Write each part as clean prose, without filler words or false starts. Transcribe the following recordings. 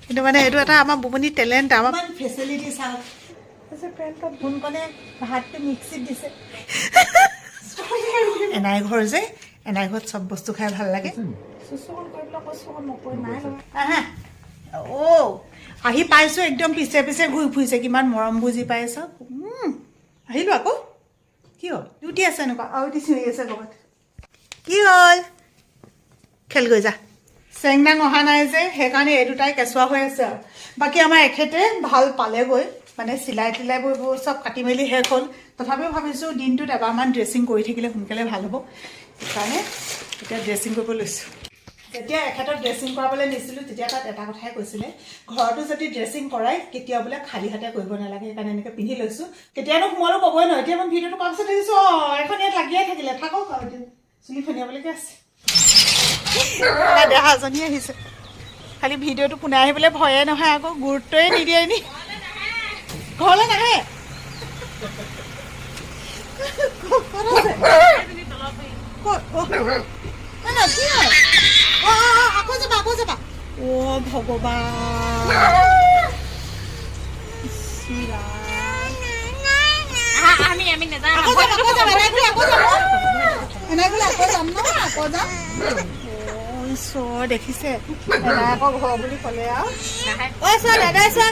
কিন্তু মানে এইটো এটা আমাৰ বুমনি টেলেণ্ট আমাৰ ফেচিলিটি চাওক পেণ্টত ভোনকণে ভাতটো মিক্সিত দিছে এনাই ঘৰ যে এনাই ঘৰত চব বস্তু খাই ভাল লাগে আহি পাইছো একদম পিছে পিছে ঘূৰি ফুৰিছে কিমান মৰম বুজি পাইছ আহিলো আকৌ কি হ'ল ডিউটি আছে এনেকুৱা আৰু এটি চিঞৰি আছে ক'ৰবাত কি হ'ল খেল গৈ যা চেংনাং অহা নাই যে সেইকাৰণে এই দুটাই কেঁচুৱা হৈ আছে আৰু বাকী আমাৰ এখেতে ভাল পালেগৈ মানে চিলাই তিলাইবোৰ চব কাটি মেলি শেষ হ'ল তথাপিও ভাবিছোঁ দিনটোত এবাৰমান ড্ৰেছিং কৰি থাকিলে সোনকালে ভাল হ'ব সেইকাৰণে এতিয়া ড্ৰেছিং কৰিব লৈছোঁ যেতিয়া এখেতক ড্ৰেছিং কৰাবলৈ নিছিলোঁ তেতিয়া তাত এটা কথাই কৈছিলে ঘৰতো যদি ড্ৰেছিং কৰাই কেতিয়াও বোলে খালী হাতে কৰিব নালাগে সেইকাৰণে এনেকৈ পিন্ধি লৈছোঁ কেতিয়ানো সোমালো ক'বই নহয় এতিয়া মই ভিডিঅ'টো পোৱাৰ পিছত দেখিছোঁ এখন ইয়াত লাগিয়ে থাকিলে থাকক আৰু এতিয়া চুলি ফেনিয়াবলৈকে আছে দেহাজনী আহিছে খালি ভিডিঅ'টো পোনাই আহিবলৈ ভয়ে নহয় আকৌ গুৰুত্বই নিদিয়ে নি ঘৰলৈ নাহে আকৌ যাবা ভগৱান দেখিছে আকৌ ঘৰ বুলি ক'লে আৰু দাদাই আছে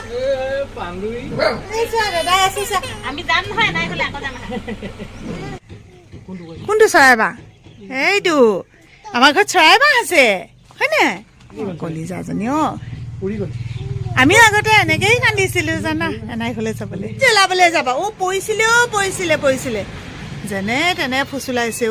কোনটো চৰাইবাহ এইটো আমাৰ ঘৰত চৰাইবাহ আছে হয়নে কলিজাজনী আমি আগতে এনেকেই কান্দিছিলো জানা এনাই ঘৰলৈ যাবলৈ জেলাবলৈ যাবা পৰিছিলে যেনে তেনে ফুচুলাইছে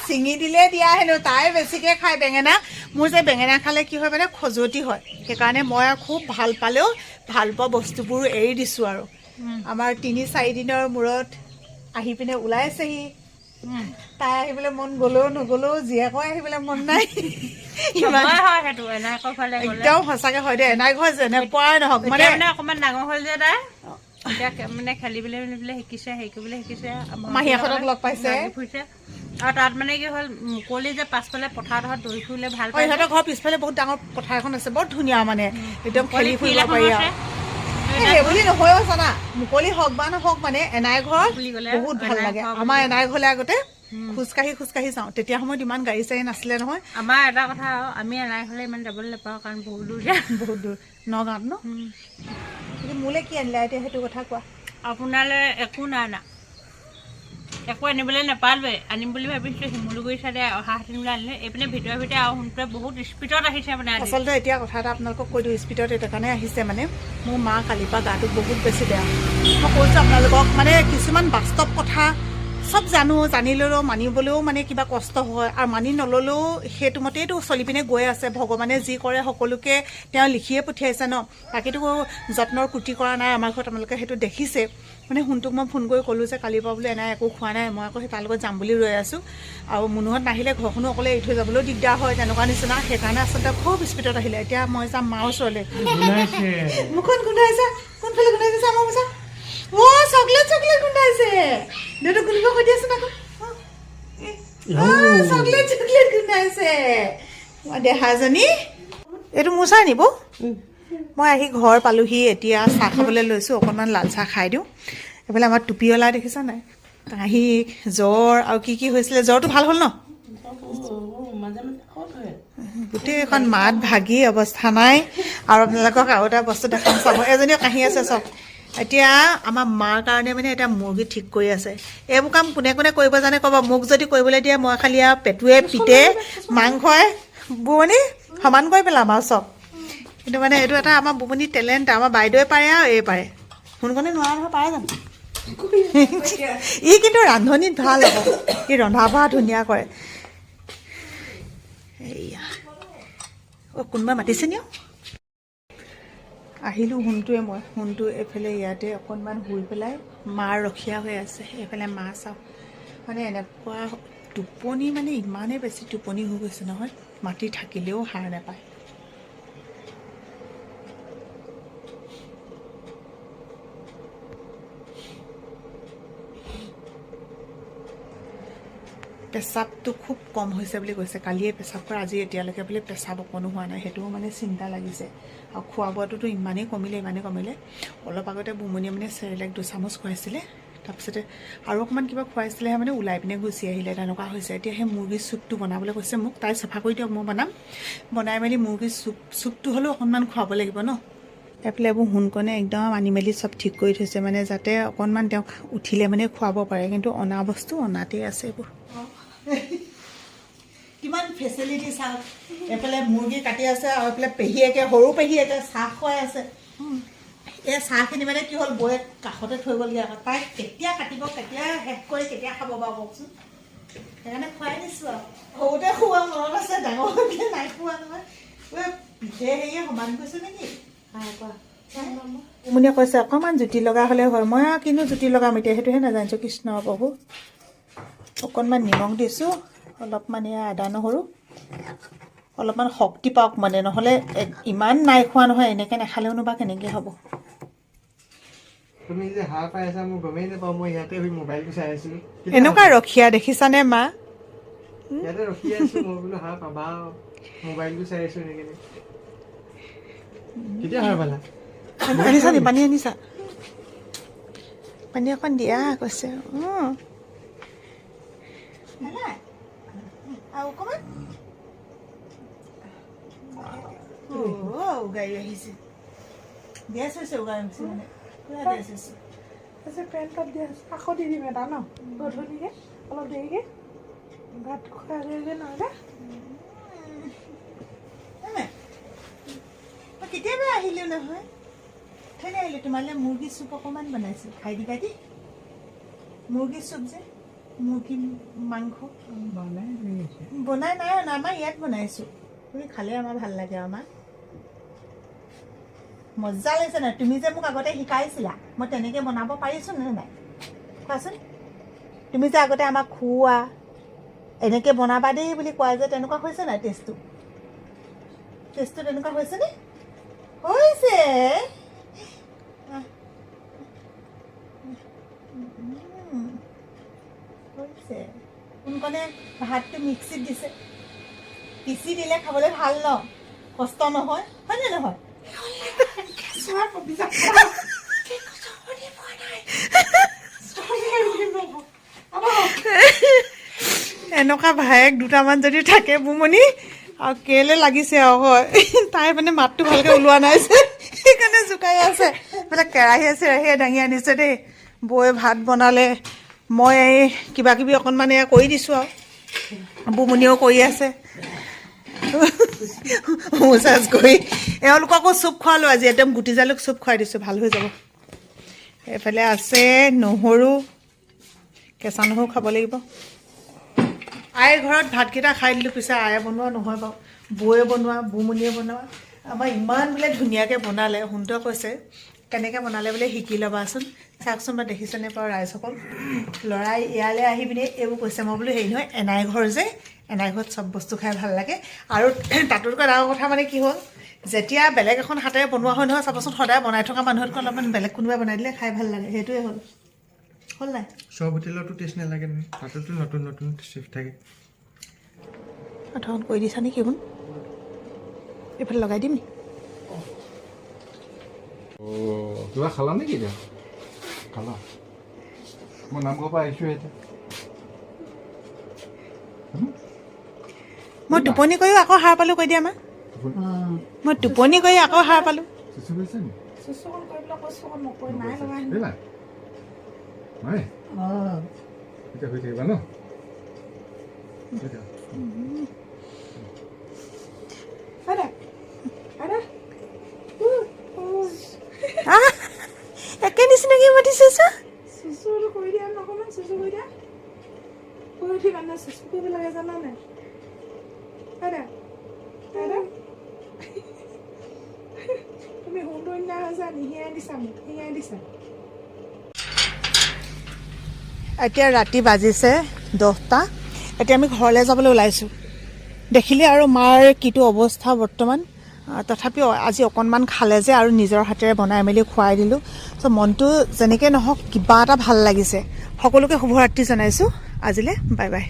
চিঙি দিলে দিয়া হেনো তাই বেছিকে খাই বেঙেনা মোৰ যে বেঙেনা খালে কি হয় মানে খজুৱতি হয় সেইকাৰণে মই খুব ভাল পালেও ভাল পোৱা বস্তুবোৰ এৰি দিছোঁ আৰু আমাৰ ৩-৪ দিনৰ মূৰত আহি পিনে ওলাইছেহি তাই আহিবলৈ মন গ'লেও নগ'লেও জীয়েকৰ আহিবলৈ মন নাই একদম সঁচাকে হয় দেই এনাই ঘৰ যেনেকুৱাই নহওক মানে অকমান ডাঙৰ হ'ল যে তাই এতিয়া মানে খেলিবলৈ মেলিবলৈ শিকিছে হেৰি কৰিবলৈ শিকিছে মাহীহঁতক লগ পাইছে ফুৰিছে আৰু তাত মানে কি হ'ল মুকলি যে পাছফালে পথাৰত দৌৰি ফুৰিলে ভাল পায় ইহঁতৰ ঘৰৰ পিছফালে বহুত ডাঙৰ পথাৰ এখন আছে বৰ ধুনীয়া মানে একদম খেলি ফুৰিব পাৰি আৰু সেইবুলি নহয় জানা মুকলি হওক বা নহওক মানে এনাই ঘৰ বহুত ভাল লাগে আমাৰ এনাই ঘৰলৈ আগতে খোজকাঢ়ি যাওঁ তেতিয়া সময়ত ইমান গাড়ী চাড়ী নাছিলে নহয় আমাৰ এটা কথা আমি এনাই ঘৰলৈ ইমান যাবলৈ নাপাওঁ কাৰণ বহুত দূৰ নগাঁৱত ন মোলৈ কি আনিলা এতিয়া সেইটো কথা কোৱা আপোনালৈ একো নাই না একো আনিবলৈ নাপালোৱে আনিম বুলি ভাবিছিলোঁ শিমলুগুৰি চাইডে অহা হাতী বোলে আনিলে এইপিনে ভিতৰে আৰু সোনকালে বহুত স্পীডত আহিছে মানে আচলতে এতিয়া কথা এটা আপোনালোকক কৈ দিওঁ স্পীডত এটা কাৰণে আহিছে মানে মোৰ মা কালিৰ পৰা গাটো বহুত বেছি বেয়া মই কৈছোঁ আপোনালোকক মানে কিছুমান বাস্তৱ কথা চব জানিলেও মানিবলৈও মানে কিবা কষ্ট হয় আৰু মানি নল'লেও সেইটো মতেইতো চলি পিনে গৈ আছে ভগৱানে যি কৰে সকলোকে তেওঁ লিখিয়ে পঠিয়াইছে ন বাকীতো যত্নৰ কুটি কৰা নাই আমাৰ ঘৰত আপোনালোকে সেইটো দেখিছে মানে শুনটোক মই ফোন কৰি ক'লোঁ যে কালিৰ পৰা বোলে এনাই একো খোৱা নাই মই আকৌ তাৰ লগত যাম বুলি ৰৈ আছোঁ আৰু মুনুহঁত নাহিলে ঘৰখনো অকলে এৰি থৈ যাবলৈও দিগদাৰ হয় তেনেকুৱা নিচিনা সেইকাৰণে আচলতে খুব স্পীডত আহিলে এতিয়া মই যাম মাৰ ওচৰলৈ মুখখন গোন্ধাইছে কোনফালে গোন্ধাইছে চাম কৈছা চকলেট গোন্ধাইছে দেউতা গোন্ধিব কৈ দিয়াচোন আকৌ চকলেট গোন্ধাইছে মই দেহাজনী এইটো মোৰ চাই নিব মই আহি ঘৰ পালোহি এতিয়া চাহ খাবলৈ লৈছোঁ অকণমান লাল চাহ খাই দিওঁ এইফালে আমাৰ টুপিঅলা দেখিছা নাই কাহি জ্বৰ আৰু কি হৈছিলে জ্বৰটো ভাল হ'ল ন গোটেইখন মাত ভাগি অৱস্থা নাই আৰু আপোনালোকক আৰু এটা বস্তু দেখাম চাব এজনীও কাহি আছে চব এতিয়া আমাৰ মাৰ কাৰণে মানে এটা মুৰ্গী ঠিক কৰি আছে এইবোৰ কাম কোনে কৰিব জানে ক'ব মোক যদি কৰিবলৈ দিয়ে মই খালি আৰু পেটুৱে পিতে মাংসই বুমনি সমান কৰি পেলাম আৰু চব কিন্তু মানে এইটো এটা আমাৰ বুমনি টেলেণ্ট আমাৰ বাইদেৱে পাৰে আৰু এই পাৰে সোনকালে নোৱাৰা নহয় পাৰে জানো ই কিন্তু ৰান্ধনীত ভাল হ'ব ই ৰন্ধা বঢ়া ধুনীয়া কৰে এয়া কোনোবা মাতিছে নি আহিলোঁ সোণটো এইফালে ইয়াতে অকণমান শুই পেলাই মাৰ ৰখীয়া হৈ আছে এইফালে মা চাওক মানে এনেকুৱা টোপনি মানে ইমানেই বেছি টোপনি হৈ গৈছে নহয় মাতি থাকিলেও সাৰ নাপায় পেচাবটো খুব কম হৈছে বুলি কৈছে। কালিয়ে পেচাব কৰা, আজি এতিয়ালৈকে বোলে পেচাব অকণো হোৱা নাই। সেইটোও মানে চিন্তা লাগিছে। আৰু খোৱা বোৱাটোতো ইমানেই কমিলে। অলপ আগতে বুমনিয়ে মানে চেৰেলেক 2 চামুচ খুৱাইছিলে, তাৰপিছতে আৰু অকণমান কিবা খুৱাইছিলেহে মানে ওলাই পিনে গুচি আহিলে। তেনেকুৱা হৈছে। এতিয়া সেই মুৰ্গীৰ চুপটো বনাবলৈ কৈছে মোক। তাই চাফা কৰি দিয়ক, মই বনাই মেলি মুৰ্গীৰ চুপটো হ'লেও অকণমান খুৱাব লাগিব ন। এইফালে এইবোৰ সোণকণে একদম আনি মেলি চব ঠিক কৰি থৈছে, মানে যাতে অকণমান তেওঁক উঠিলে মানে খুৱাব পাৰে। কিন্তু অনা বস্তু অনাতেই আছে এইবোৰ। কিমান ফেচিলিটি চাওক। এইফালে মুৰ্গী কাটি আছে, আৰু এইফালে পেহীয়েকে, সৰু পেহীয়েকে চাহ খুৱাই আছে। এই চাহখিনি মানে কি হ'ল, বৌয়ে কাষতে থৈ গ'লগৈ। আকৌ তাই কেতিয়া কাটিব, কেতিয়া শেষ কৰি কেতিয়া খাব বাৰু কওকচোন। সেইকাৰণে খুৱাই দিছোঁ আৰু। সৰুতে খোৱা মনত আছে, ডাঙৰকৈ নাই খোৱা নহয়। পিঠে হেৰিয়ে সমান কৈছোঁ নেকি? মুমনিয়ে কৈছে অকণমান জুতি লগা হ'লে হয়। মই আৰু কিনো জুতি লগাম এতিয়া, সেইটোহে নাজানিছোঁ। কৃষ্ণ প্ৰভু। অকণমান নিমখ দিছোঁ, অলপমান এয়া আদা নহৰু, অলপমান শক্তি পাওক মানে, নহ'লে ইমান নাই খোৱা নহয়। এনেকৈ নাখালেওনো বা কেনেকৈ হ'ব। তুমি যে হাৰ পাই আছা মই গমেই নাপাওঁ। মই ইয়াতে মোবাইলটো চাই আছিলোঁ। এনেকুৱা ৰখীয়া দেখিছানে মা? ইয়াতে ৰখি আছোঁ, মই বোলো হাৰ পাবা, মোবাইলটো চাই আছোঁ এনেকৈ। কেতিয়া হাৰ পালা? আনিছা নি? পানী আনিছা? পানী অকণ দিয়া কৈছে। গাড়ী আহিছে, গেছ হৈছে। মানে পুৰা গেছ হৈছে। পেণ্টত দিয়া কাষত দি দিম এটা ন, গধূলিকৈ অলপ দেৰিকৈ ভাত খোৱা দেৰিকৈ নহ'লে। কেতিয়াবা আহিলোঁ নহয়, থৈ আহিলোঁ। তোমালৈ মুৰ্গী চুপ অকণমান বনাইছোঁ, খাই দিবা দেই। মুৰ্গী চুপ যে, মুৰ্গী মাংস বনাই নাই অনা, আমাৰ ইয়াত বনাইছোঁ। তুমি খালে আমাৰ ভাল লাগে। আমাৰ মজা লাগিছে নাই? তুমি যে মোক আগতে শিকাইছিলা, মই তেনেকৈ বনাব পাৰিছোঁ নে নাই কোৱাচোন? তুমি যে আগতে আমাক খুওৱা, এনেকৈ বনাবা দেই বুলি কোৱা যে, তেনেকুৱা হৈছে নাই? টেষ্টটো তেনেকুৱা হৈছেনে? হৈছে। কোনকণে ভাতটো মিক্সিত দিছে, পিচি দিলে খাবলৈ ভাল ন, কষ্ট নহয়, হয়নে নহয়? এনেকুৱা ভায়েক দুটামান যদি থাকে বুমনি, আৰু কেলে লাগিছে আৰু হয়। তাই মানে মাতটো ভালকৈ ওলোৱা নাই যে, সেইকাৰণে জোকাই আছে। বোলে কেৰাহীয়ে চেৰাহীয়ে দাঙি আনিছে দেই। বৌয়ে ভাত বনালে, মই এই কিবা কিবি অকণমান এয়া কৰি দিছোঁ আৰু বুমনিও কৰি আছে। চাৰ্জ কৰি এওঁলোককো চুপ খোৱালোঁ আজি। একদম গুটি জালুক চুপ খুৱাই দিছোঁ, ভাল হৈ যাব। এইফালে আছে নহৰু, কেঁচা নহৰু খাব লাগিব। আইৰ ঘৰত ভাতকেইটা খাই দিলোঁ। পিছে আয়ে বনোৱা নহয় বাৰু, বৌয়ে বনোৱা, বুমনিয়ে বনোৱা। আমাৰ ইমান বোলে ধুনীয়াকৈ বনালে। সোণটোৱে কৈছে কেনেকৈ বনালে বোলে শিকি ল'বাচোন। চাওকচোন বাৰু, দেখিছেনে বাৰু ৰাইজসকল? ল'ৰাই ইয়ালৈ আহি পিনে এইবোৰ কৈছে। মই বোলো হেৰি নহয়, এনাই ঘৰ যে, এনাই ঘৰত চব বস্তু খাই ভাল লাগে। আৰু তাতোতকৈ ডাঙৰ কথা মানে কি হ'ল, যেতিয়া বেলেগ এখন হাতেৰে বনোৱা হয় নহয়, চাবচোন সদায় বনাই থকা মানুহতকৈ অলপমান বেলেগ কোনোবাই বনাই দিলে খাই ভাল লাগে। সেইটোৱে হ'ল নাই? চব হোটেলতো টেষ্ট নালাগে নহয়, তাতোতো নতুন নতুন চেফ থাকে। আঠখন কৰি দিছা নেকি? শুন, এইফালে লগাই দিম নি? কিবা খালা নেকি এতিয়া? খালা? মই নামঘৰৰ পৰা আহিছোঁ এতিয়া। মই টোপনি কৰিও আকৌ সাৰ পালোঁ, কৈ দিয়া মা। মই টোপনি কৰি আকৌ সাৰ পালোঁ। চুচু কৰিছে নি? চুচুকণ কৰিবলৈ কৈছোঁ, নকৈ নাই লগা। এই নাই? নাই? এতিয়া হৈ থাকিবা ন? একে নিচিনাকৈ মাতিছে চোন। চুচুটো কৰি দিয়া অকণমান, চুচু কৰি দিয়া। শুই উঠি মানে চুচু কৰিব লাগে, জানা নাই? তুমি সোণটো নিচিনা হৈছা, নিহিয়াই দিছা মোক, শিঙাই দিছা। এতিয়া ৰাতি বাজিছে 10টা। এতিয়া আমি ঘৰলৈ যাবলৈ ওলাইছোঁ। দেখিলে আৰু মাৰ কিটো অৱস্থা বৰ্তমান। তথাপিও আজি অকণমান খালে যে, আৰু নিজৰ হাতেৰে বনাই মেলি খুৱাই দিলোঁ। চ' মনটো যেনেকৈ নহওক কিবা এটা ভাল লাগিছে। সকলোকে শুভৰাত্ৰি জনাইছোঁ। আজিলৈ বাই বাই।